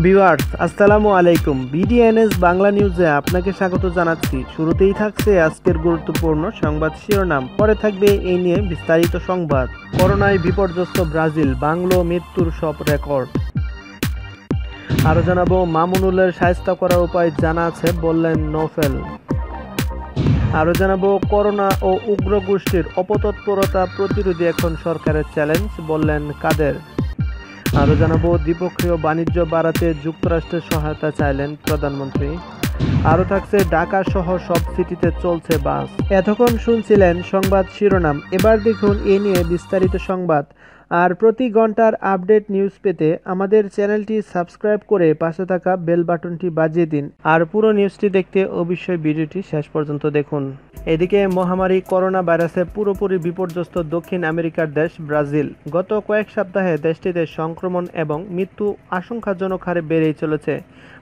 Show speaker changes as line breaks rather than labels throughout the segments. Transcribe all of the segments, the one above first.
Viewers আসসালামু আলাইকুম। বিডিএনএস বাংলা নিউজে আপনাকে স্বাগত জানাচ্ছি। শুরুতেই থাকছে আজকের গুরুত্বপূর্ণ সংবাদ শিরোনাম, পরে থাকবে এই নিয়ে বিস্তারিত সংবাদ। করোনায় বিপর্যস্ত ব্রাজিল, বাংলো মৃত্যুর সব রেকর্ড। আরও জানাবো মামুনুলের শায়েস্তা করার উপায় জানা আছে বললেন নৌফেল। আরও জানাবো করোনা ও উগ্র গোষ্ঠীর অপতৎপরতা প্রতিরোধে এখন সরকারের চ্যালেঞ্জ বললেন কাদের। আরও জানাবো দ্বিপক্ষীয় বাণিজ্য বাড়াতে যুক্তরাষ্ট্রের সহায়তা চাইলেন প্রধানমন্ত্রী। আরও থাকছে ঢাকা সহ সব সিটিতে চলছে বাস। এতক্ষণ শুনছিলেন সংবাদ শিরোনাম, এবার দেখুন এ নিয়ে বিস্তারিত সংবাদ। আর প্রতি ঘন্টার আপডেট নিউজ পেতে আমাদের চ্যানেলটি সাবস্ক্রাইব করে পাশে থাকা বেল বাটনটি বাজিয়ে দিন। আর পুরো নিউজটি দেখতে অবশ্যই ভিডিওটি শেষ পর্যন্ত দেখুন। এদিকে মহামারী করোনা ভাইরাসে পুরোপুরি বিপর্যস্ত দক্ষিণ আমেরিকার দেশ ব্রাজিল। গত কয়েক সপ্তাহে দেশটিতে সংক্রমণ এবং মৃত্যু আশঙ্কাজনক হারে বেড়েই চলেছে।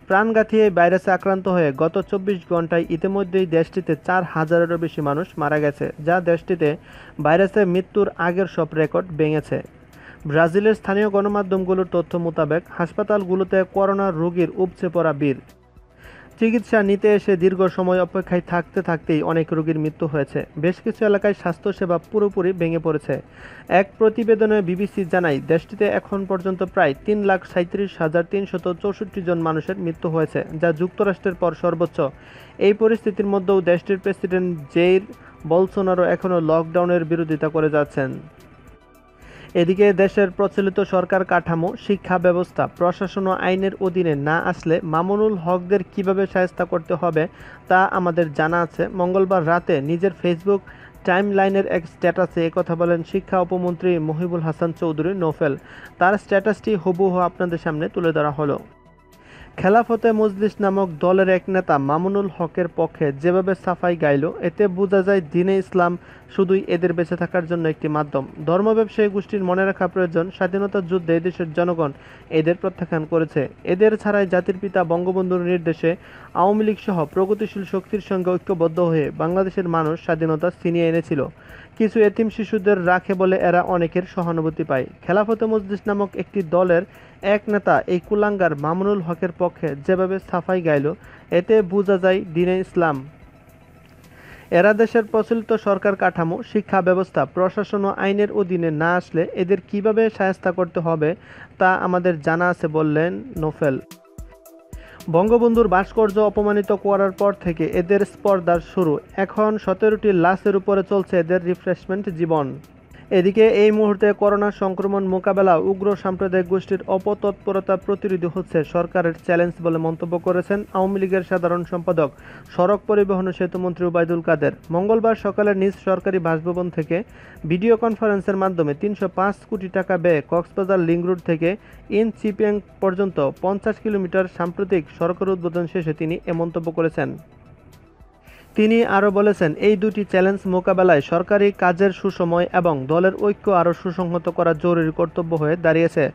প্রাণঘাতী এই ভাইরাসে আক্রান্ত হয়ে গত 24 ঘন্টায় ইতিমধ্যেই দেশটিতে 4,000-এরও বেশি মানুষ মারা গেছে, যা দেশটিতে ভাইরাসে মৃত্যুর আগের সব রেকর্ড ভেঙেছে। ব্রাজিলের স্থানীয় গণমাধ্যমগুলোর তথ্য মোতাবেক হাসপাতালগুলোতে করোনা রোগীর উপচে পড়া ভিড়। চিকিৎসা নিতে এসে দীর্ঘ সময় অপেক্ষায় থাকতে থাকতেই অনেক রোগীর মৃত্যু হয়েছে। বেশ কিছু এলাকায় স্বাস্থ্যসেবা পুরোপুরি ভেঙে পড়েছে। এক প্রতিবেদনে বিবিসি জানায়, দেশটিতে এখন পর্যন্ত প্রায় 3,37,364 জন মানুষের মৃত্যু হয়েছে, যা যুক্তরাষ্ট্রের পর সর্বোচ্চ। এই পরিস্থিতির মধ্যেও দেশটির প্রেসিডেন্ট জেইর বলসোনারো এখনও লকডাউনের বিরোধিতা করে যাচ্ছেন। এদিকে দেশের প্রচলিত সরকার কাঠামো, শিক্ষা ব্যবস্থা, প্রশাসন ও আইনের অধীনে না আসলে মামুনুল হকদের কিভাবে শায়েস্তা করতে হবে তা আমাদের জানা আছে। মঙ্গলবার রাতে নিজের ফেসবুক টাইমলাইনের এক স্ট্যাটাসে একথা বলেন শিক্ষা উপমন্ত্রী মহিবুল হাসান চৌধুরী নৌফেল। তার স্ট্যাটাসটি হুবহু আপনাদের সামনে তুলে ধরা হলো। খেলাফতে মজলিস নামক দলের এক নেতা মামুনুল হকের পক্ষে যেভাবে সাফাই গাইল, এতে বোঝা যায় দ্বীনে ইসলাম শুধুই এদের বেঁচে থাকার জন্য একটি মাধ্যম। ধর্ম ব্যবসায়ী গোষ্ঠীর মনে রাখা প্রয়োজন, স্বাধীনতা যুদ্ধে এদেশের জনগণ এদের প্রত্যাখ্যান করেছে। এদের ছাড়াই জাতির পিতা বঙ্গবন্ধুর নির্দেশে আওয়ামী লীগ সহ প্রগতিশীল শক্তির সঙ্গে ঐক্যবদ্ধ হয়ে বাংলাদেশের মানুষ স্বাধীনতা ছিনিয়ে এনেছিল। কিছু এতিম শিশুদের রাখে বলে এরা অনেকের সহানুভূতি পায়। খেলাফতে মজলিস নামক একটি দলের এক নেতা এই কুলাঙ্গার মামুনুল হকের পক্ষে যেভাবে সাফাই গাইল, এতে বোঝা যায় দ্বীনে ইসলাম। এরা দেশের প্রচলিত সরকার কাঠামো, শিক্ষা ব্যবস্থা, প্রশাসন ও আইনের অধীনে না আসলে এদের কিভাবে শায়েস্তা করতে হবে তা আমাদের জানা আছে বললেন নোফেল। বঙ্গবন্ধুর ভাস্কর্য অপমানিত করার পর থেকে এদের স্পর্ধার শুরু। এখন 17টি লাশের উপরে চলছে এদের রিফ্রেশমেন্ট জীবন। এদিকে এই মুহূর্তে করোনা সংক্রমণ মোকাবেলা উগ্র সাম্প্রদায়িক গোষ্ঠীর অপতৎপরতা প্রতিরোধী হচ্ছে সরকারের চ্যালেঞ্জ বলে মন্তব্য করেছেন আওয়ামী লীগের সাধারণ সম্পাদক, সড়ক পরিবহন ও সেতুমন্ত্রী ওবায়দুল কাদের। মঙ্গলবার সকালে নিজ সরকারি বাসভবন থেকে ভিডিও কনফারেন্সের মাধ্যমে 305 কোটি টাকা ব্যয়ে কক্সবাজার লিংক রোড থেকে ইনচিপিয়াং পর্যন্ত 50 কিলোমিটার সাম্প্রতিক সড়কের উদ্বোধন শেষে তিনি এ মন্তব্য করেছেন। তিনি আরও বলেছেন, এই দুটি চ্যালেঞ্জ মোকাবেলায় সরকারি কাজের সুসময় এবং দলের ঐক্য আরও সুসংহত করা জরুরি কর্তব্য হয়ে দাঁড়িয়েছে।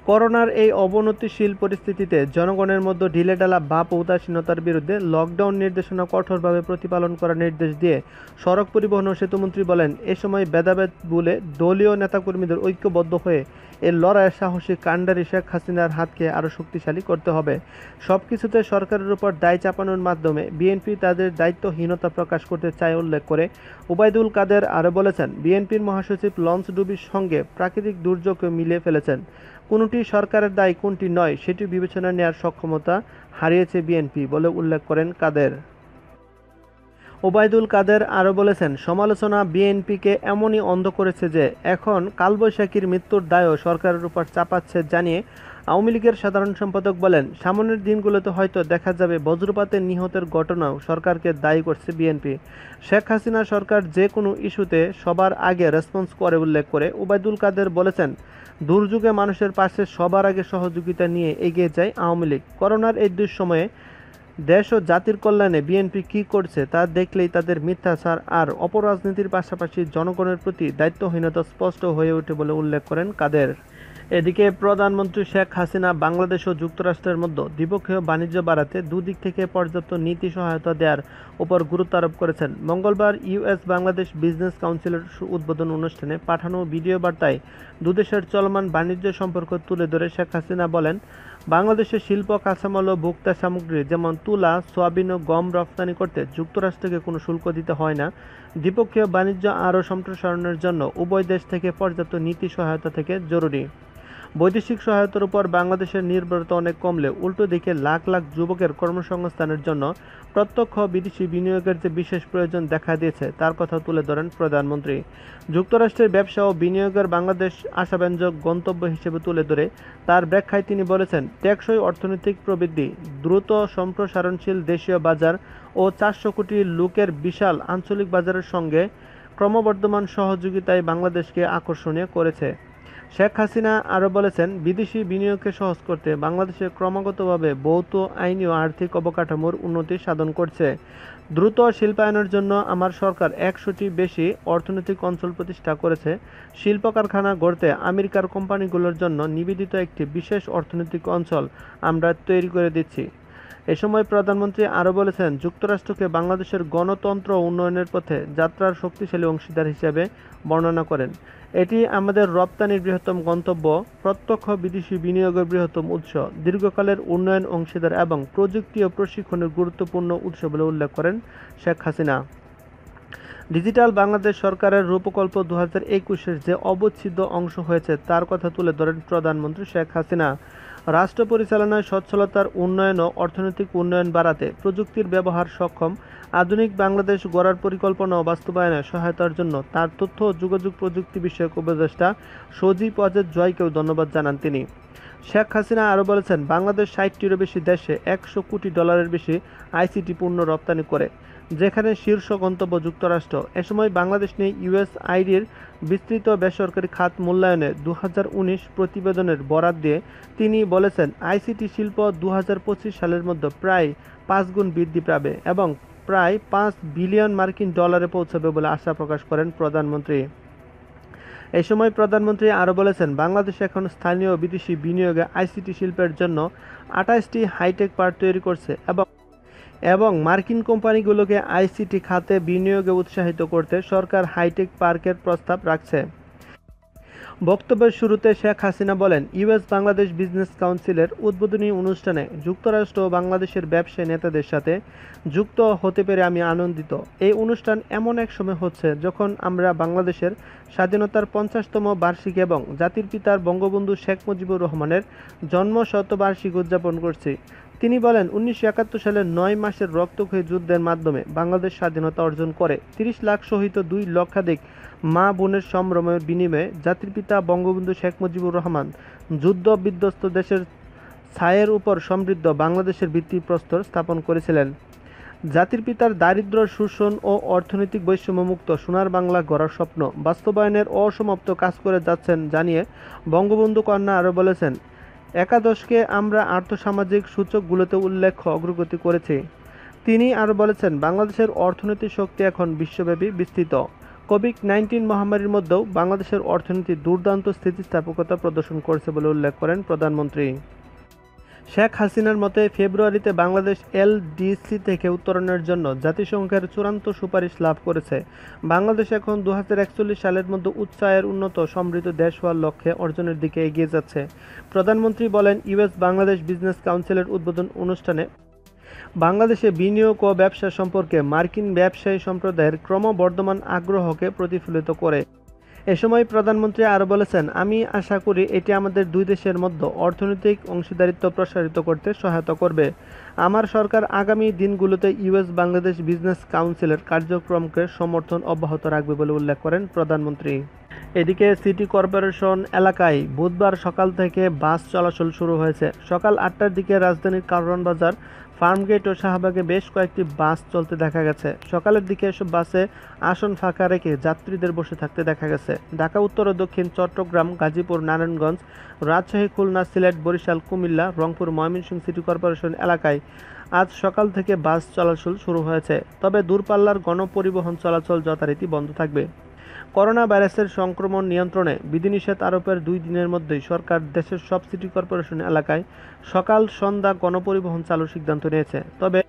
করোনার এই অবনতিশীল পরিস্থিতিতে জনগণের মধ্যে ঢিলেঢালা ভাব ও উদাসীনতার বিরুদ্ধে লকডাউন নির্দেশনা কঠোরভাবে প্রতিপালন করার নির্দেশ দিয়ে সড়ক পরিবহন ও সেতুমন্ত্রী বলেন, এ সময় ভেদাভেদ ভুলে দলীয় নেতাকর্মীদের ঐক্যবদ্ধ হয়ে এই লড়াইয়ের সাহসী কাণ্ডারি শেখ হাসিনার হাতকে আরও শক্তিশালী করতে হবে। সব কিছুতে সরকারের উপর দায় চাপানোর মাধ্যমে বিএনপি তাদের দায়িত্বহীনতা প্রকাশ করতে চায় উল্লেখ করে ওবায়দুল কাদের আরও বলেছেন, বিএনপির মহাসচিব লঞ্চডুবির সঙ্গে প্রাকৃতিক দুর্যোগকে মিলিয়ে ফেলেছেন। কোনটি সরকারের দায়, কোনটি নয় সেটি বিবেচনা নেওয়ার সক্ষমতা হারিয়েছে বিএনপি বলে উল্লেখ করেন কাদের। ওবায়দুল কাদের আরও বলেছেন, সমালোচনা বিএনপিকে এমনই অন্ধ করেছে যে এখন কালবৈশাখীর মৃত্যুর দায়ও সরকারের উপর চাপাচ্ছে জানিয়ে আওয়ামী লীগের সাধারণ সম্পাদক বলেন, সামনের দিনগুলোতে হয়তো দেখা যাবে বজ্রপাতে নিহতের ঘটনাও সরকারকে দায়ী করছে বিএনপি। শেখ হাসিনা সরকার যে কোনো ইস্যুতে সবার আগে রেসপন্স করে উল্লেখ করে ওবায়দুল কাদের বলেছেন, দুর্যোগে মানুষের পাশে সবার আগে সহযোগিতা নিয়ে এগিয়ে যায় আওয়ামী লীগ। করোনার এই দুঃসময়ে দেশ ও জাতির কল্যাণে বিএনপি কী করছে তা দেখলেই তাদের মিথ্যাচার আর অপরাজনীতির পাশাপাশি জনগণের প্রতি দায়িত্বহীনতা স্পষ্ট হয়ে ওঠে বলে উল্লেখ করেন কাদের। এদিকে প্রধানমন্ত্রী শেখ হাসিনা বাংলাদেশ ও যুক্তরাষ্ট্রের মধ্যে দ্বিপক্ষীয় বাণিজ্য বাড়াতে দুদিক থেকে পর্যাপ্ত নীতি সহায়তা দেওয়ার উপর গুরুত্ব আরোপ করেছেন। মঙ্গলবার ইউএস বাংলাদেশ বিজনেস কাউন্সিলের উদ্বোধন অনুষ্ঠানে পাঠানো ভিডিও বার্তায় দুদেশের চলমান বাণিজ্য সম্পর্ক তুলে ধরে শেখ হাসিনা বলেন, বাংলাদেশের শিল্প কাঁচামাল ও ভোক্তা সামগ্রী যেমন তুলা, সয়াবিন ও গম রপ্তানি করতে যুক্তরাষ্ট্রকে কোনো শুল্ক দিতে হয় না। দ্বিপক্ষীয় বাণিজ্য আরও সম্প্রসারণের জন্য উভয় দেশ থেকে পর্যাপ্ত নীতি সহায়তা থেকে জরুরি। বৈদেশিক সহায়তার উপর বাংলাদেশের নির্ভরতা অনেক কমলে উল্টো দিকে লাখ লাখ যুবকের কর্মসংস্থানের জন্য প্রত্যক্ষ বিদেশি বিনিয়োগের যে বিশেষ প্রয়োজন দেখা দিয়েছে তার কথা তুলে ধরেন প্রধানমন্ত্রী। যুক্তরাষ্ট্রের ব্যবসা ও বিনিয়োগের বাংলাদেশ আশাব্যঞ্জক গন্তব্য হিসেবে তুলে ধরে তার ব্যাখ্যায় তিনি বলেছেন, টেকসই অর্থনৈতিক প্রবৃদ্ধি, দ্রুত সম্প্রসারণশীল দেশীয় বাজার ও 400 কোটি লোকের বিশাল আঞ্চলিক বাজারের সঙ্গে ক্রমবর্ধমান সহযোগিতায় বাংলাদেশকে আকর্ষণীয় করেছে। শেখ হাসিনা আরও বলেছেন, বিদেশি বিনিয়োগকে সহজ করতে বাংলাদেশে ক্রমাগতভাবে ভৌত, আইনি ও আর্থিক অবকাঠামোর উন্নতি সাধন করছে। দ্রুত শিল্পায়নের জন্য আমার সরকার 100টি বেশি অর্থনৈতিক অঞ্চল প্রতিষ্ঠা করেছে। শিল্প কারখানা গড়তে আমেরিকার কোম্পানিগুলোর জন্য নিবেদিত একটি বিশেষ অর্থনৈতিক অঞ্চল আমরা তৈরি করে দিচ্ছি। এ সময় প্রধানমন্ত্রী আরও বলেছেন, যুক্তরাষ্ট্রকে বাংলাদেশের গণতন্ত্র উন্নয়নের পথে যাত্রার শক্তিশালী অংশীদার হিসেবে বর্ণনা করেন। এটি আমাদের রপ্তানির বৃহত্তম গন্তব্য, প্রত্যক্ষ বিদেশি বিনিয়োগের বৃহত্তম উৎস, দীর্ঘকালের উন্নয়ন অংশীদার এবং প্রযুক্তি ও প্রশিক্ষণের গুরুত্বপূর্ণ উৎস বলে উল্লেখ করেন শেখ হাসিনা। ডিজিটাল বাংলাদেশ সরকারের রূপকল্প 2021-এর যে অবিচ্ছেদ্য অংশ হয়েছে তার কথা তুলে ধরেন প্রধানমন্ত্রী শেখ হাসিনা। রাষ্ট্র পরিচালনায় সচ্ছলতার উন্নয়ন ও অর্থনৈতিক উন্নয়ন বাড়াতে প্রযুক্তির ব্যবহার সক্ষম আধুনিক বাংলাদেশ গড়ার পরিকল্পনা ও বাস্তবায়নে সহায়তার জন্য তার তথ্য ও যোগাযোগ প্রযুক্তি বিষয়ক উপদেষ্টা সজীব ওয়াজেদ জয়কেও ধন্যবাদ জানান তিনি। শেখ হাসিনা আরও বলেছেন, বাংলাদেশ 60টিরও বেশি দেশে $100 কোটি বেশি আইসিটি পণ্য রপ্তানি করে, যেখানে শীর্ষ গন্তব্য যুক্তরাষ্ট্র। এ সময় বাংলাদেশ নিয়ে ইউএসআইডির বিস্তৃত বেসরকারি খাত মূল্যায়নে 2019 প্রতিবেদনের বরাত দিয়ে তিনি বলেছেন, আইসিটি শিল্প 2025 সালের মধ্যে প্রায় 5 গুণ বৃদ্ধি পাবে এবং প্রায় $5 বিলিয়ন পৌঁছাবে বলে আশা প্রকাশ করেন প্রধানমন্ত্রী। এই সময় প্রধানমন্ত্রী আরও বলেছেন, বাংলাদেশ এখন স্থানীয় বিদেশি বিনিয়োগে আইসিটি শিল্পের জন্য 28টি হাইটেক পার্ক তৈরি করছে এবং মার্কিন কোম্পানিগুলোকে আইসিটি খাতে বিনিয়োগে উৎসাহিত করতে সরকার হাইটেক পার্কের প্রস্তাব রাখছে। বক্তব্যের শুরুতে শেখ হাসিনা বলেন, ইউএস বাংলাদেশ বিজনেস কাউন্সিলের উদ্বোধনী অনুষ্ঠানে যুক্তরাষ্ট্র ও বাংলাদেশের ব্যবসায়ী নেতাদের সাথে যুক্ত হতে পেরে আমি আনন্দিত। এই অনুষ্ঠান এমন এক সময় হচ্ছে যখন আমরা বাংলাদেশের স্বাধীনতার 50তম বার্ষিকী এবং জাতির পিতার বঙ্গবন্ধু শেখ মুজিবুর রহমানের জন্মশতবার্ষিকী উদযাপন করছি। তিনি বলেন, 1971 সালের 9 মাসের রক্তক্ষয়ী যুদ্ধের মাধ্যমে বাংলাদেশ স্বাধীনতা অর্জন করে 30 লাখ শহীদ ও 2 লক্ষাধিক মা বোনের সম্ভ্রমের বিনিময়ে জাতির পিতা বঙ্গবন্ধু শেখ মুজিবুর রহমান যুদ্ধ বিধ্বস্ত দেশের ছায়ের উপর সমৃদ্ধ বাংলাদেশের ভিত্তিপ্রস্তর স্থাপন করেছিলেন। জাতির পিতার দারিদ্র্য, শোষণ ও অর্থনৈতিক বৈষম্যমুক্ত সোনার বাংলা গড়ার স্বপ্ন বাস্তবায়নের অসমাপ্ত কাজ করে যাচ্ছেন জানিয়ে বঙ্গবন্ধু কন্যা আরও বলেছেন, একাদশকে আমরা আর্থসামাজিক সূচকগুলোতে উল্লেখ্য অগ্রগতি করেছি। তিনি আরও বলেছেন, বাংলাদেশের অর্থনৈতিক শক্তি এখন বিশ্বব্যাপী বিস্তৃত। কোভিড-19 মহামারীর মধ্যেও বাংলাদেশের অর্থনীতি দুর্দান্ত স্থিতিস্থাপকতা প্রদর্শন করছে বলে উল্লেখ করেন প্রধানমন্ত্রী। শেখ হাসিনার মতে ফেব্রুয়ারিতে বাংলাদেশ এলডিসি থেকে উত্তরণের জন্য জাতিসংঘের চূড়ান্ত সুপারিশ লাভ করেছে। বাংলাদেশ এখন 2041 সালের মধ্যে উচ্চ আয়ের উন্নত সমৃদ্ধ দেশ হওয়ার লক্ষ্যে অর্জনের দিকে এগিয়ে যাচ্ছে। প্রধানমন্ত্রী বলেন, ইউএস বাংলাদেশ বিজনেস কাউন্সিলের উদ্বোধন অনুষ্ঠানে বাংলাদেশে বিনিয়োগ ও ব্যবসা সম্পর্কে মার্কিন ব্যবসায়ী সম্প্রদায়ের ক্রমবর্ধমান আগ্রহকে প্রতিফলিত করে। এ সময় প্রধানমন্ত্রী আরও বলেছেন, আমি আশা করি এটি আমাদের দুই দেশের মধ্যে অর্থনৈতিক অংশীদারিত্ব প্রসারিত করতে সহায়তা করবে। আমার সরকার আগামী দিনগুলোতে ইউএস বাংলাদেশ বিজনেস কাউন্সিলের কার্যক্রমকে সমর্থন অব্যাহত রাখবে বলে উল্লেখ করেন প্রধানমন্ত্রী। এদিকে সিটি কর্পোরেশন এলাকায় বুধবার সকাল থেকে বাস চলাচল শুরু হয়েছে। সকাল 8টার দিকে রাজধানীর কারওয়ান বাজার, ফার্মগেট ও শাহবাগে বেশ কয়েকটি বাস চলতে দেখা গেছে। সকালের দিকে এসব বাসে আসন ফাঁকা রেখে যাত্রীদের বসে থাকতে দেখা গেছে। ঢাকা উত্তর ও দক্ষিণ, চট্টগ্রাম, গাজীপুর, নারায়ণগঞ্জ, রাজশাহী, খুলনা, সিলেট, বরিশাল, কুমিল্লা, রংপুর, ময়মনসিংহ সিটি কর্পোরেশন এলাকায় আজ সকাল থেকে বাস চলাচল শুরু হয়েছে। তবে দূরপাল্লার গণপরিবহন চলাচল যথারীতি বন্ধ থাকবে। করোনা ভাইরাসের সংক্রমণ নিয়ন্ত্রণে বিধিনিষেধ আরোপের 2 দিনের মধ্যেই সরকার দেশের সব সিটি কর্পোরেশন এলাকায় সকাল সন্ধ্যা গণপরিবহন চালুর সিদ্ধান্ত নিয়েছে। তবে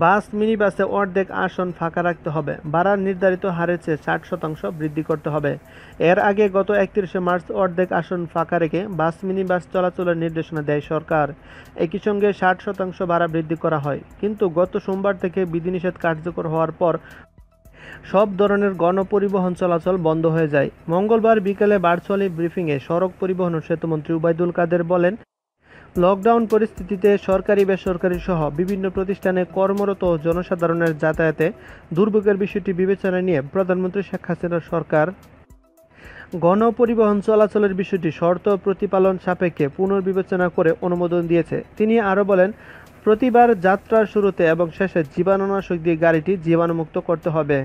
বাস মিনি বাসে অর্ধেক আসন ফাঁকা রাখতে হবে, ভাড়া নির্ধারিত হারের চেয়ে 60% বৃদ্ধি করতে হবে। এর আগে গত 31শে মার্চ অর্ধেক আসন ফাঁকা রেখে বাস মিনি বাস চলাচলের নির্দেশনা দেয় সরকার। একই সঙ্গে 60% ভাড়া বৃদ্ধি করা হয়, কিন্তু গত সোমবার থেকে বিধিনিষেধ কার্যকর হওয়ার পর সব ধরনের গণপরিবহন চলাচল বন্ধ হয়ে যায়। মঙ্গলবার বিকেলে ভার্চুয়ালি ব্রিফিংয়ে সড়ক পরিবহন ও সেতুমন্ত্রী ওবায়দুল কাদের বলেন, লকডাউন পরিস্থিতিতে সরকারি বেসরকারি সহ বিভিন্ন প্রতিষ্ঠানে কর্মরত জনসাধারণের যাতায়াতে দুর্ভোগের বিষয়টি বিবেচনায় নিয়ে প্রধানমন্ত্রী শেখ হাসিনার সরকার গণপরিবহন চলাচলের বিষয়টি শর্ত প্রতিপালন সাপেক্ষে পুনর্বিবেচনা করে অনুমোদন দিয়েছে। তিনি আরও বলেন, প্রতিবার যাত্রার শুরুতে এবং শেষে জীবাণুনাশক দিয়ে গাড়িটি জীবাণুমুক্ত করতে হবে।